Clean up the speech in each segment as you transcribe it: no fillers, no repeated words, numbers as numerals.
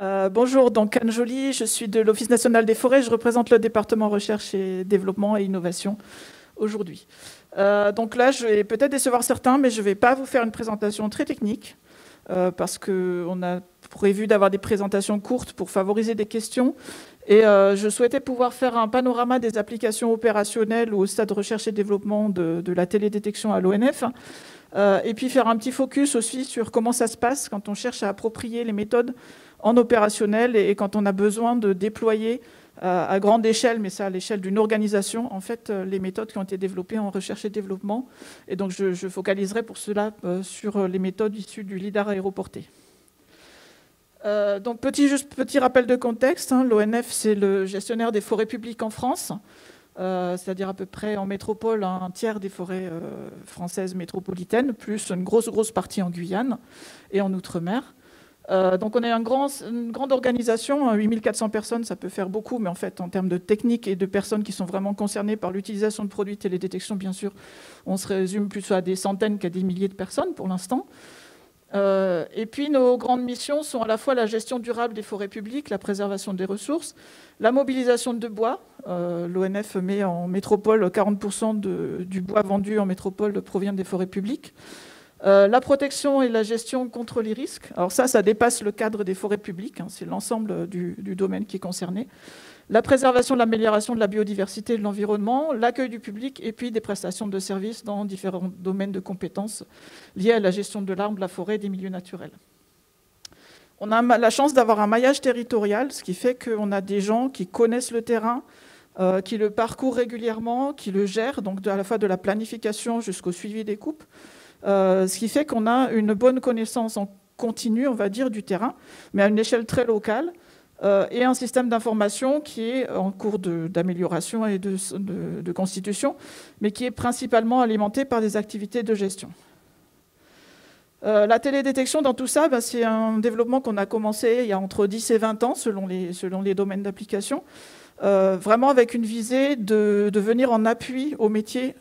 Bonjour, donc Anne Joly, je suis de l'Office national des forêts, je représente le département recherche et développement et innovation aujourd'hui. Donc là, je vais peut-être décevoir certains, mais je ne vais pas vous faire une présentation très technique, parce qu'on a prévu d'avoir des présentations courtes pour favoriser des questions. Et je souhaitais pouvoir faire un panorama des applications opérationnelles au stade de recherche et développement de la télédétection à l'ONF. Et puis faire un petit focus aussi sur comment ça se passe quand on cherche à approprier les méthodes en opérationnel et quand on a besoin de déployer à grande échelle, mais ça à l'échelle d'une organisation, en fait, les méthodes qui ont été développées en recherche et développement. Et donc je focaliserai pour cela sur les méthodes issues du lidar aéroporté. Donc petit rappel de contexte, hein, l'ONF c'est le gestionnaire des forêts publiques en France. C'est-à-dire à peu près en métropole un tiers des forêts françaises métropolitaines, plus une grosse partie en Guyane et en Outre-mer. Donc on est une grande organisation, 8400 personnes, ça peut faire beaucoup, mais en fait en termes de technique et de personnes qui sont vraiment concernées par l'utilisation de produits de télédétection, bien sûr, on se résume plutôt à des centaines qu'à des milliers de personnes pour l'instant. Et puis nos grandes missions sont à la fois la gestion durable des forêts publiques, la préservation des ressources, la mobilisation de bois. L'ONF met en métropole 40% du bois vendu en métropole provient des forêts publiques. La protection et la gestion contre les risques. Alors ça dépasse le cadre des forêts publiques, hein, c'est l'ensemble du domaine qui est concerné. La préservation, l'amélioration de la biodiversité et de l'environnement, l'accueil du public et puis des prestations de services dans différents domaines de compétences liés à la gestion de l'arbre, de la forêt et des milieux naturels. On a la chance d'avoir un maillage territorial, ce qui fait qu'on a des gens qui connaissent le terrain, qui le parcourent régulièrement, qui le gèrent, donc à la fois de la planification jusqu'au suivi des coupes, ce qui fait qu'on a une bonne connaissance en continu, on va dire, du terrain, mais à une échelle très locale, et un système d'information qui est en cours d'amélioration et de constitution, mais qui est principalement alimenté par des activités de gestion. La télédétection dans tout ça, c'est un développement qu'on a commencé il y a entre 10 et 20 ans, selon les domaines d'application, vraiment avec une visée de venir en appui aux métiers,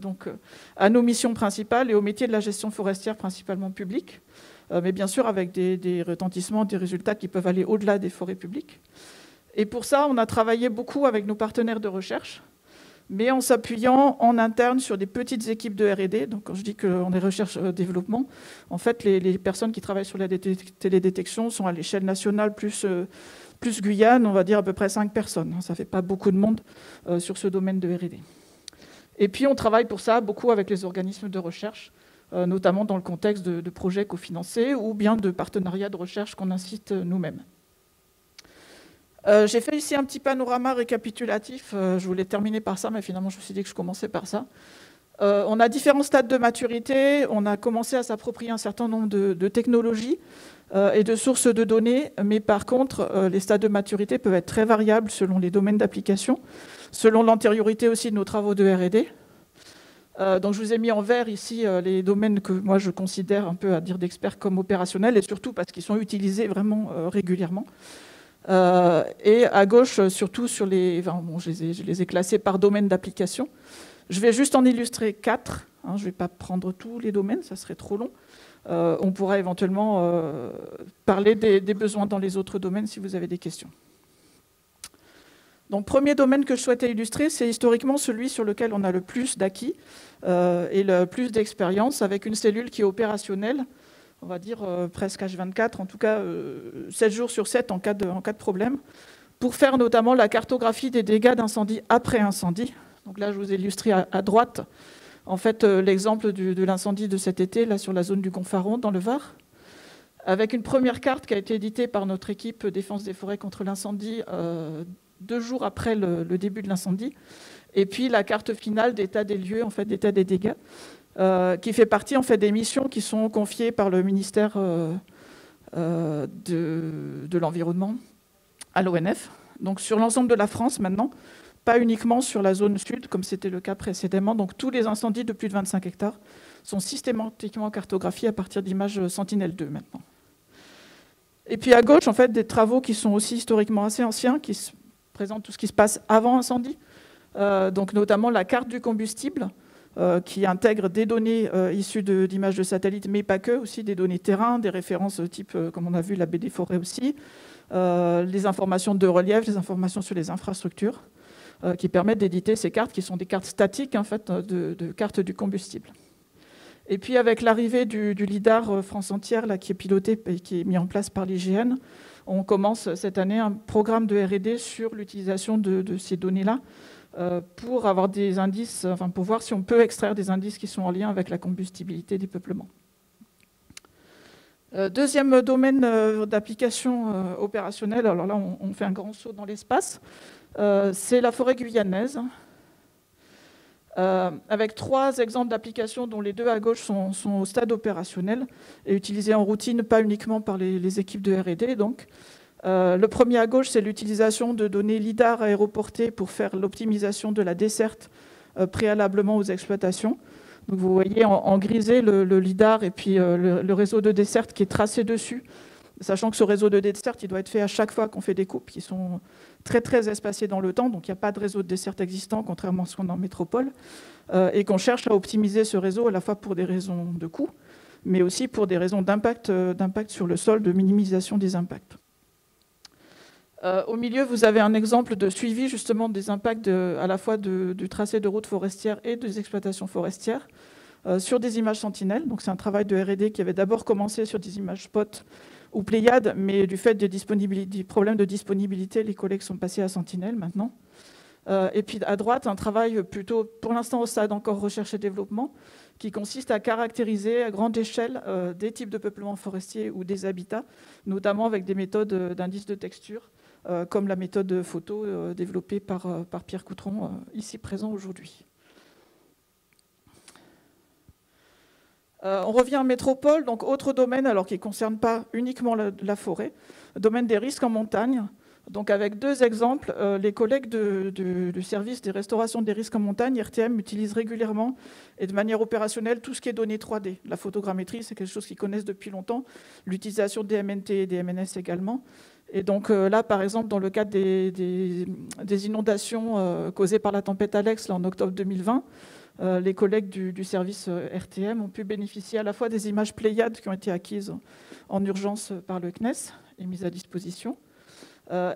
donc à nos missions principales et aux métiers de la gestion forestière principalement publique, mais bien sûr avec des retentissements, des résultats qui peuvent aller au-delà des forêts publiques. Et pour ça, on a travaillé beaucoup avec nos partenaires de recherche, mais en s'appuyant en interne sur des petites équipes de R&D. Donc quand je dis qu'on est recherche-développement, en fait, les personnes qui travaillent sur la télédétection sont à l'échelle nationale plus Guyane, on va dire à peu près 5 personnes. Ça ne fait pas beaucoup de monde sur ce domaine de R&D. Et puis on travaille pour ça beaucoup avec les organismes de recherche, notamment dans le contexte de projets cofinancés ou bien de partenariats de recherche qu'on incite nous-mêmes. J'ai fait ici un petit panorama récapitulatif. Je voulais terminer par ça, mais finalement je me suis dit que je commençais par ça. On a différents stades de maturité. On a commencé à s'approprier un certain nombre de technologies et de sources de données, mais par contre, les stades de maturité peuvent être très variables selon les domaines d'application, selon l'antériorité aussi de nos travaux de R&D. Donc je vous ai mis en vert ici les domaines que moi je considère un peu à dire d'experts comme opérationnels, et surtout parce qu'ils sont utilisés vraiment régulièrement. Et à gauche, surtout sur je les ai classés par domaine d'application. Je vais juste en illustrer 4. Je ne vais pas prendre tous les domaines, ça serait trop long. On pourra éventuellement parler des besoins dans les autres domaines si vous avez des questions. Donc, premier domaine que je souhaitais illustrer, c'est historiquement celui sur lequel on a le plus d'acquis et le plus d'expérience, avec une cellule qui est opérationnelle, on va dire presque H24, en tout cas 7 jours sur 7 en cas de problème, pour faire notamment la cartographie des dégâts d'incendie après incendie. Donc là, je vous ai illustré à droite, en fait, l'exemple de l'incendie de cet été, là, sur la zone du Gonfaron, dans le Var, avec une première carte qui a été éditée par notre équipe Défense des forêts contre l'incendie 2 jours après le début de l'incendie, et puis la carte finale d'état des lieux, en fait, d'état des dégâts, qui fait partie en fait, des missions qui sont confiées par le ministère de l'Environnement à l'ONF, donc sur l'ensemble de la France maintenant, pas uniquement sur la zone sud, comme c'était le cas précédemment. Donc tous les incendies de plus de 25 hectares sont systématiquement cartographiés à partir d'images Sentinelle-2 maintenant. Et puis à gauche, en fait, des travaux qui sont aussi historiquement assez anciens, qui présentent tout ce qui se passe avant incendie, donc notamment la carte du combustible, qui intègre des données issues d'images de satellites, mais pas que, aussi des données terrain, des références type, comme on a vu, la baie des Forêts aussi, les informations de relief, les informations sur les infrastructures, qui permettent d'éditer ces cartes, qui sont des cartes statiques, en fait, de cartes du combustible. Et puis avec l'arrivée du LIDAR France entière, là, qui est piloté et qui est mis en place par l'IGN, on commence cette année un programme de R&D sur l'utilisation de ces données-là, pour avoir des indices, enfin pour voir si on peut extraire des indices qui sont en lien avec la combustibilité des peuplements. Deuxième domaine d'application opérationnelle, alors là on fait un grand saut dans l'espace, c'est la forêt guyanaise, avec 3 exemples d'applications dont les 2 à gauche sont au stade opérationnel et utilisés en routine, pas uniquement par les équipes de R&D donc. Le premier à gauche, c'est l'utilisation de données LIDAR aéroportées pour faire l'optimisation de la desserte préalablement aux exploitations. Donc vous voyez en grisé le LIDAR et puis le réseau de desserte qui est tracé dessus, sachant que ce réseau de desserte, il doit être fait à chaque fois qu'on fait des coupes qui sont très très espacées dans le temps, donc il n'y a pas de réseau de desserte existant, contrairement à ce qu'on a en métropole, et qu'on cherche à optimiser ce réseau à la fois pour des raisons de coût, mais aussi pour des raisons d'impact sur le sol, de minimisation des impacts. Au milieu, vous avez un exemple de suivi justement des impacts à la fois du tracé de routes forestières et des exploitations forestières sur des images Sentinelle. Donc c'est un travail de R&D qui avait d'abord commencé sur des images Spot ou Pléiade, mais du fait des problèmes de disponibilité, les collègues sont passés à Sentinelle maintenant. Et puis à droite, un travail plutôt, pour l'instant au stade encore recherche et développement, qui consiste à caractériser à grande échelle des types de peuplements forestiers ou des habitats, notamment avec des méthodes d'indice de texture, comme la méthode photo développée par Pierre Coutron, ici présent aujourd'hui. On revient en métropole, donc autre domaine, alors qui ne concerne pas uniquement la forêt, domaine des risques en montagne. Donc avec 2 exemples, les collègues du service des restaurations des risques en montagne, RTM, utilisent régulièrement et de manière opérationnelle tout ce qui est données 3D. La photogrammétrie, c'est quelque chose qu'ils connaissent depuis longtemps, l'utilisation des MNT et des MNS également. Et donc là, par exemple, dans le cadre des inondations causées par la tempête Alex là, en octobre 2020, les collègues du service RTM ont pu bénéficier à la fois des images Pléiades qui ont été acquises en urgence par le CNES et mises à disposition,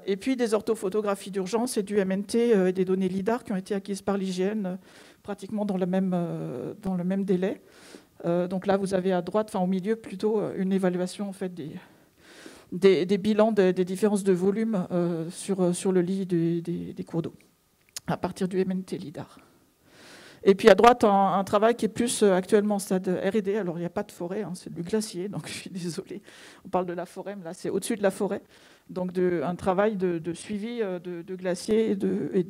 et puis des orthophotographies d'urgence et du MNT et des données LIDAR qui ont été acquises par l'IGN pratiquement dans le même délai. Donc là, vous avez à droite, enfin au milieu plutôt, une évaluation en fait, des bilans des différences de volume sur le lit des cours d'eau à partir du MNT LIDAR. Et puis à droite, un travail qui est plus actuellement en stade R&D. Alors il n'y a pas de forêt, hein, c'est du glacier, donc je suis désolée. On parle de la forêt, mais là c'est au-dessus de la forêt. Donc un travail de suivi de glaciers et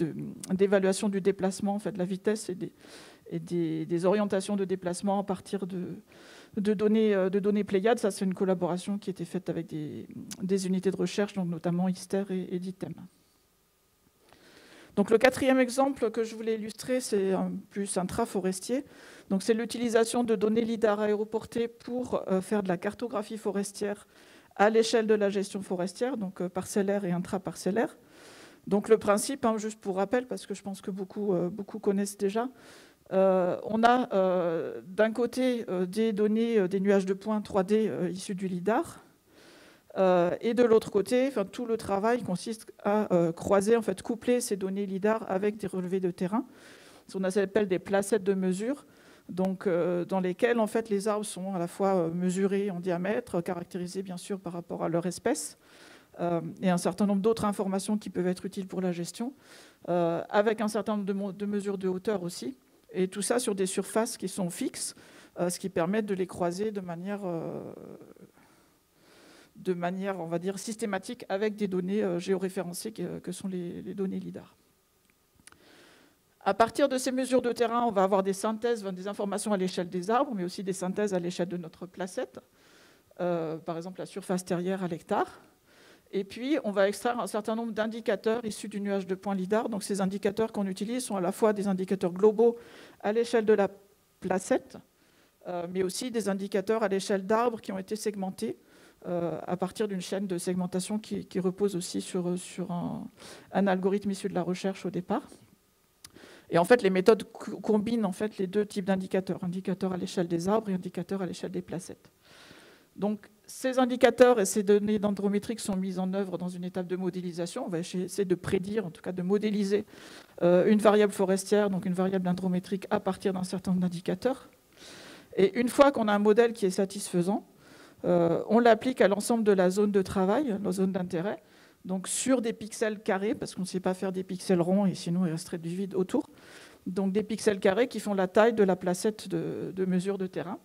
d'évaluation du déplacement, en fait, de la vitesse et des orientations de déplacement à partir de données Pléiades. Ça, c'est une collaboration qui a été faite avec des unités de recherche, donc notamment ISTER et DITEM. Donc le 4e exemple que je voulais illustrer, c'est plus intraforestier. Donc c'est l'utilisation de données LIDAR aéroportées pour faire de la cartographie forestière à l'échelle de la gestion forestière, donc parcellaire et intraparcellaire. Donc le principe, hein, juste pour rappel, parce que je pense que beaucoup connaissent déjà, on a d'un côté des données, des nuages de points 3D issus du LIDAR, et de l'autre côté, enfin, tout le travail consiste à croiser, en fait, coupler ces données LIDAR avec des relevés de terrain, ce qu'on appelle des placettes de mesure, donc, dans lesquelles en fait, les arbres sont à la fois mesurés en diamètre, caractérisés bien sûr par rapport à leur espèce, et un certain nombre d'autres informations qui peuvent être utiles pour la gestion, avec un certain nombre de mesures de hauteur aussi, et tout ça sur des surfaces qui sont fixes, ce qui permet de les croiser de manière, on va dire, systématique avec des données géoréférencées que sont les données LIDAR. À partir de ces mesures de terrain, on va avoir des synthèses, des informations à l'échelle des arbres, mais aussi des synthèses à l'échelle de notre placette, par exemple la surface terrière à l'hectare. Et puis, on va extraire un certain nombre d'indicateurs issus du nuage de points LIDAR. Donc, ces indicateurs qu'on utilise sont à la fois des indicateurs globaux à l'échelle de la placette, mais aussi des indicateurs à l'échelle d'arbres qui ont été segmentés à partir d'une chaîne de segmentation qui repose aussi sur un algorithme issu de la recherche au départ. Et en fait, les méthodes combinent en fait les deux types d'indicateurs, indicateurs à l'échelle des arbres et indicateurs à l'échelle des placettes. Donc, ces indicateurs et ces données dendrométriques sont mises en œuvre dans une étape de modélisation. On va essayer de prédire, en tout cas de modéliser une variable forestière, donc une variable dendrométrique à partir d'un certain nombre d'indicateurs. Et une fois qu'on a un modèle qui est satisfaisant, on l'applique à l'ensemble de la zone de travail, la zone d'intérêt, donc sur des pixels carrés, parce qu'on ne sait pas faire des pixels ronds et sinon il resterait du vide autour. Donc des pixels carrés qui font la taille de la placette de mesure de terrain.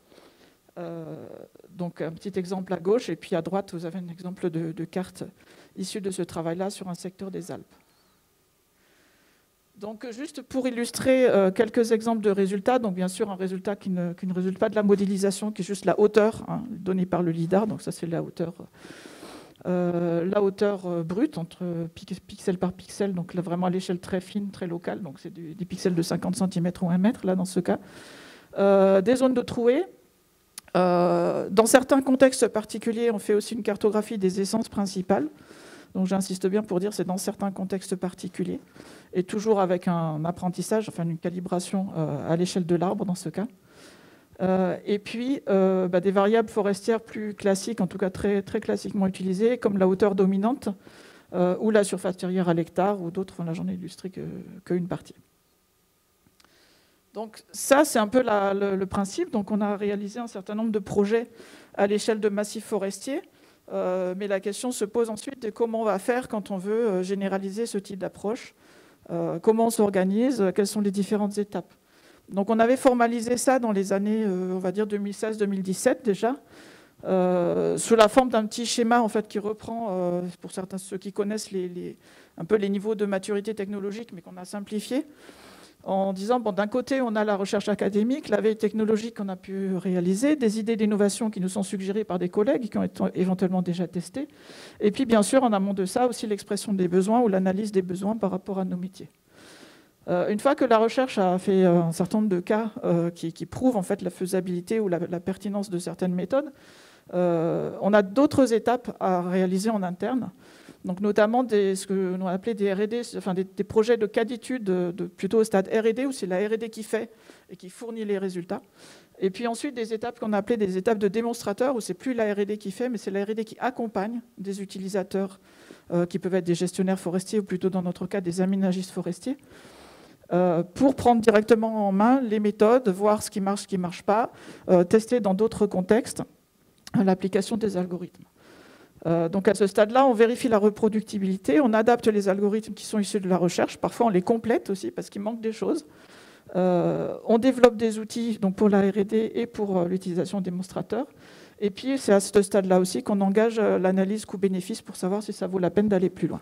Donc un petit exemple à gauche, et puis à droite, vous avez un exemple de carte issue de ce travail-là sur un secteur des Alpes. Donc juste pour illustrer quelques exemples de résultats, donc bien sûr un résultat qui ne résulte pas de la modélisation, qui est juste la hauteur donnée par le lidar, donc ça c'est la hauteur brute entre pixel par pixel, donc là, vraiment à l'échelle très fine, très locale, donc c'est des pixels de 50 cm ou 1 mètre là dans ce cas. Des zones de trouée. Dans certains contextes particuliers, on fait aussi une cartographie des essences principales. Donc j'insiste bien pour dire c'est dans certains contextes particuliers et toujours avec un apprentissage, enfin une calibration à l'échelle de l'arbre dans ce cas. Et puis des variables forestières plus classiques, en tout cas très, très classiquement utilisées, comme la hauteur dominante ou la surface terrière à l'hectare ou d'autres. Enfin, là j'en ai illustré qu'une partie. Donc ça, c'est un peu le principe. Donc on a réalisé un certain nombre de projets à l'échelle de massifs forestiers, mais la question se pose ensuite de comment on va faire quand on veut généraliser ce type d'approche, comment on s'organise, quelles sont les différentes étapes. Donc on avait formalisé ça dans les années, on va dire 2016-2017 déjà, sous la forme d'un petit schéma en fait, qui reprend, pour certains ceux qui connaissent un peu les niveaux de maturité technologique, mais qu'on a simplifié, en disant, bon, d'un côté, on a la recherche académique, la veille technologique qu'on a pu réaliser, des idées d'innovation qui nous sont suggérées par des collègues qui ont été éventuellement déjà testées, et puis bien sûr, en amont de ça, aussi l'expression des besoins ou l'analyse des besoins par rapport à nos métiers. Une fois que la recherche a fait un certain nombre de cas qui prouvent en fait la faisabilité ou la pertinence de certaines méthodes, on a d'autres étapes à réaliser en interne. Donc notamment ce que l'on appelait des R&D, enfin des projets de cas d'études plutôt au stade R&D, où c'est la R&D qui fait et qui fournit les résultats. Et puis ensuite des étapes qu'on appelait des étapes de démonstrateurs, où c'est plus la R&D qui fait, mais c'est la R&D qui accompagne des utilisateurs qui peuvent être des gestionnaires forestiers, ou plutôt dans notre cas des aménagistes forestiers, pour prendre directement en main les méthodes, voir ce qui ne marche pas, tester dans d'autres contextes l'application des algorithmes. Donc à ce stade-là, on vérifie la reproductibilité, on adapte les algorithmes qui sont issus de la recherche, parfois on les complète aussi parce qu'il manque des choses. On développe des outils donc pour la R&D et pour l'utilisation de démonstrateurs. Et puis c'est à ce stade-là aussi qu'on engage l'analyse coût-bénéfice pour savoir si ça vaut la peine d'aller plus loin.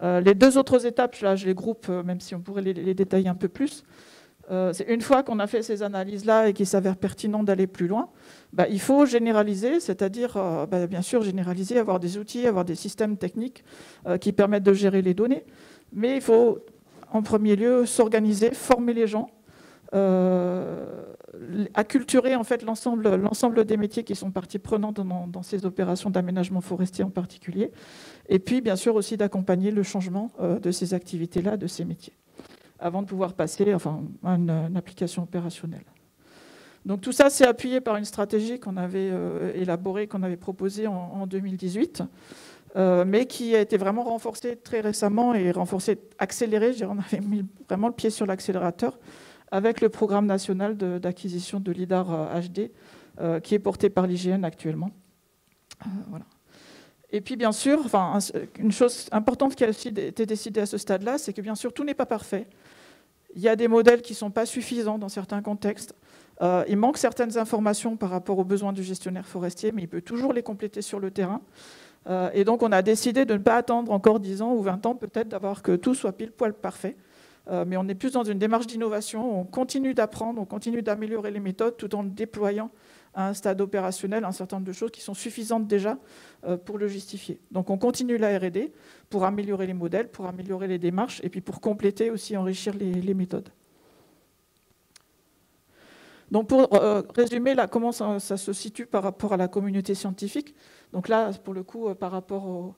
Les deux autres étapes, là je les groupe, même si on pourrait les détailler un peu plus. C'est une fois qu'on a fait ces analyses-là et qu'il s'avère pertinent d'aller plus loin, il faut généraliser, c'est-à-dire bien sûr généraliser, avoir des outils, avoir des systèmes techniques qui permettent de gérer les données. Mais il faut en premier lieu s'organiser, former les gens, acculturer en fait l'ensemble des métiers qui sont partie prenante dans ces opérations d'aménagement forestier en particulier, et puis bien sûr aussi d'accompagner le changement de ces activités-là, de ces métiers, avant de pouvoir passer à une application opérationnelle. Donc tout ça, c'est appuyé par une stratégie qu'on avait élaborée, qu'on avait proposée en 2018, mais qui a été vraiment renforcée très récemment et accélérée. Je dirais, on avait mis vraiment le pied sur l'accélérateur avec le programme national d'acquisition de LIDAR HD qui est porté par l'IGN actuellement. Voilà. Et puis bien sûr, une chose importante qui a aussi été décidée à ce stade-là, c'est que bien sûr, tout n'est pas parfait. Il y a des modèles qui ne sont pas suffisants dans certains contextes. Il manque certaines informations par rapport aux besoins du gestionnaire forestier, mais il peut toujours les compléter sur le terrain. Et donc on a décidé de ne pas attendre encore 10 ans ou 20 ans peut-être d'avoir que tout soit pile poil parfait. Mais on est plus dans une démarche d'innovation, on continue d'apprendre, on continue d'améliorer les méthodes tout en déployant à un stade opérationnel un certain nombre de choses qui sont suffisantes déjà pour le justifier. Donc on continue la R&D pour améliorer les modèles, pour améliorer les démarches et puis pour compléter aussi, enrichir les méthodes. Donc pour résumer, là, comment ça se situe par rapport à la communauté scientifique. Donc là, pour le coup, par rapport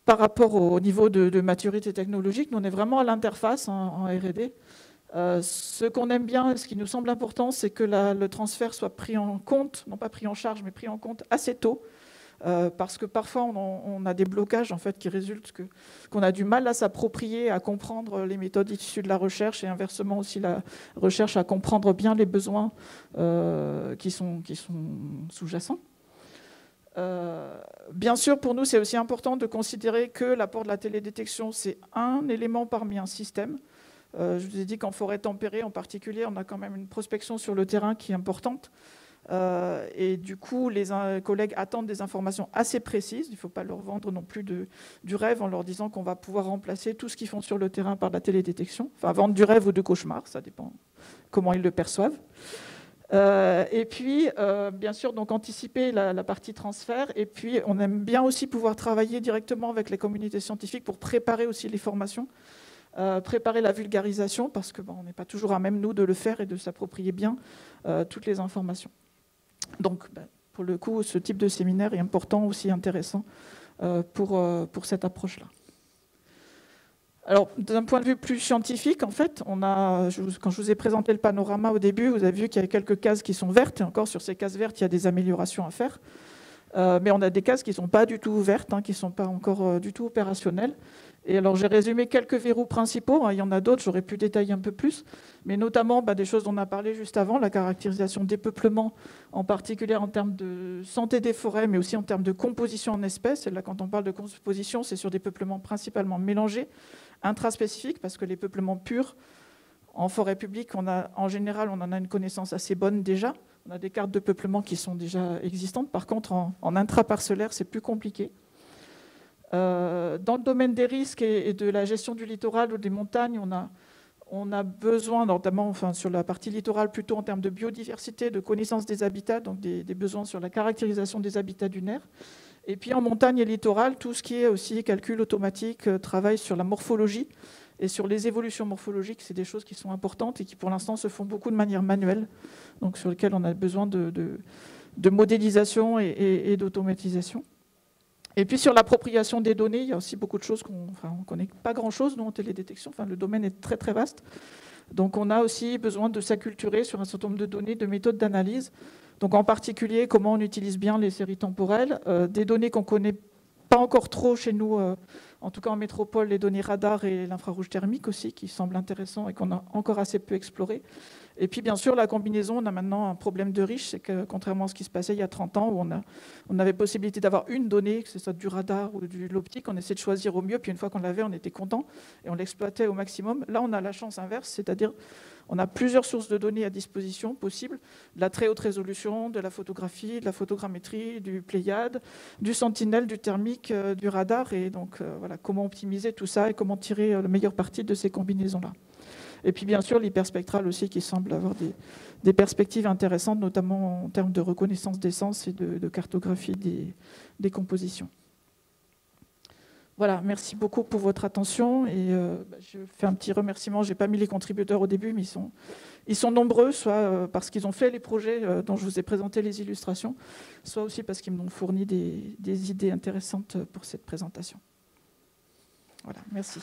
par rapport au niveau de maturité technologique, nous on est vraiment à l'interface en R&D. Ce qu'on aime bien, ce qui nous semble important, c'est que le transfert soit pris en compte, non pas pris en charge, mais pris en compte assez tôt. Parce que parfois on a des blocages en fait, qui résultent qu'on a du mal à s'approprier, à comprendre les méthodes issues de la recherche et inversement aussi la recherche à comprendre bien les besoins qui sont sous-jacents. Bien sûr, pour nous, c'est aussi important de considérer que l'apport de la télédétection, c'est un élément parmi un système. Je vous ai dit qu'en forêt tempérée en particulier, on a quand même une prospection sur le terrain qui est importante. Et du coup, les collègues attendent des informations assez précises. Il ne faut pas leur vendre non plus du rêve en leur disant qu'on va pouvoir remplacer tout ce qu'ils font sur le terrain par la télédétection. Enfin, vendre du rêve ou du cauchemar, ça dépend comment ils le perçoivent. Et puis, bien sûr, donc anticiper la partie transfert. Et puis, on aime bien aussi pouvoir travailler directement avec les communautés scientifiques pour préparer aussi les formations, préparer la vulgarisation, parce que bon, on n'est pas toujours à même, nous, de le faire et de s'approprier bien toutes les informations. Donc, pour le coup, ce type de séminaire est important, aussi intéressant pour cette approche-là. Alors, d'un point de vue plus scientifique, en fait, quand je vous ai présenté le panorama au début, vous avez vu qu'il y a quelques cases qui sont vertes, et encore sur ces cases vertes, il y a des améliorations à faire. Mais on a des cases qui ne sont pas du tout vertes, qui ne sont pas encore du tout opérationnelles. Et alors j'ai résumé quelques verrous principaux, il y en a d'autres, j'aurais pu détailler un peu plus, mais notamment des choses dont on a parlé juste avant, la caractérisation des peuplements, en particulier en termes de santé des forêts, mais aussi en termes de composition en espèces. Et là, quand on parle de composition, c'est sur des peuplements principalement mélangés, intraspécifiques, parce que les peuplements purs, en forêt publique, en général, on en a une connaissance assez bonne déjà. On a des cartes de peuplement qui sont déjà existantes. Par contre, en intraparcellaire, c'est plus compliqué. Dans le domaine des risques et de la gestion du littoral ou des montagnes, on a besoin, notamment sur la partie littorale, plutôt en termes de biodiversité, de connaissance des habitats, donc des besoins sur la caractérisation des habitats dunaires. Et puis en montagne et littoral, tout ce qui est aussi calcul automatique, travail sur la morphologie et sur les évolutions morphologiques, c'est des choses qui sont importantes et qui pour l'instant se font beaucoup de manière manuelle, donc sur lesquelles on a besoin de modélisation et d'automatisation. Et puis sur l'appropriation des données, il y a aussi beaucoup de choses on ne connaît pas grand-chose, nous, en télédétection. Le domaine est très très vaste. Donc on a aussi besoin de s'acculturer sur un certain nombre de données, de méthodes d'analyse. Donc en particulier, comment on utilise bien les séries temporelles, des données qu'on ne connaît pas encore trop chez nous, en tout cas en métropole, les données radar et l'infrarouge thermique aussi, qui semblent intéressants et qu'on a encore assez peu exploré. Et puis bien sûr, la combinaison, on a maintenant un problème de riche, c'est que contrairement à ce qui se passait il y a 30 ans, où on avait possibilité d'avoir une donnée, que ce soit du radar ou de l'optique, on essayait de choisir au mieux, puis une fois qu'on l'avait, on était content et on l'exploitait au maximum. Là, on a la chance inverse, c'est-à-dire on a plusieurs sources de données à disposition possibles, de la très haute résolution, de la photographie, de la photogrammétrie, du Pléiade, du Sentinelle, du thermique, du radar, et donc voilà, comment optimiser tout ça et comment tirer le meilleur parti de ces combinaisons-là. Et puis bien sûr l'hyperspectral aussi qui semble avoir des perspectives intéressantes, notamment en termes de reconnaissance d'essence et de cartographie des compositions. Voilà, merci beaucoup pour votre attention et je fais un petit remerciement. Je n'ai pas mis les contributeurs au début, mais ils sont nombreux, soit parce qu'ils ont fait les projets dont je vous ai présenté les illustrations, soit aussi parce qu'ils m'ont fourni des idées intéressantes pour cette présentation. Voilà, merci.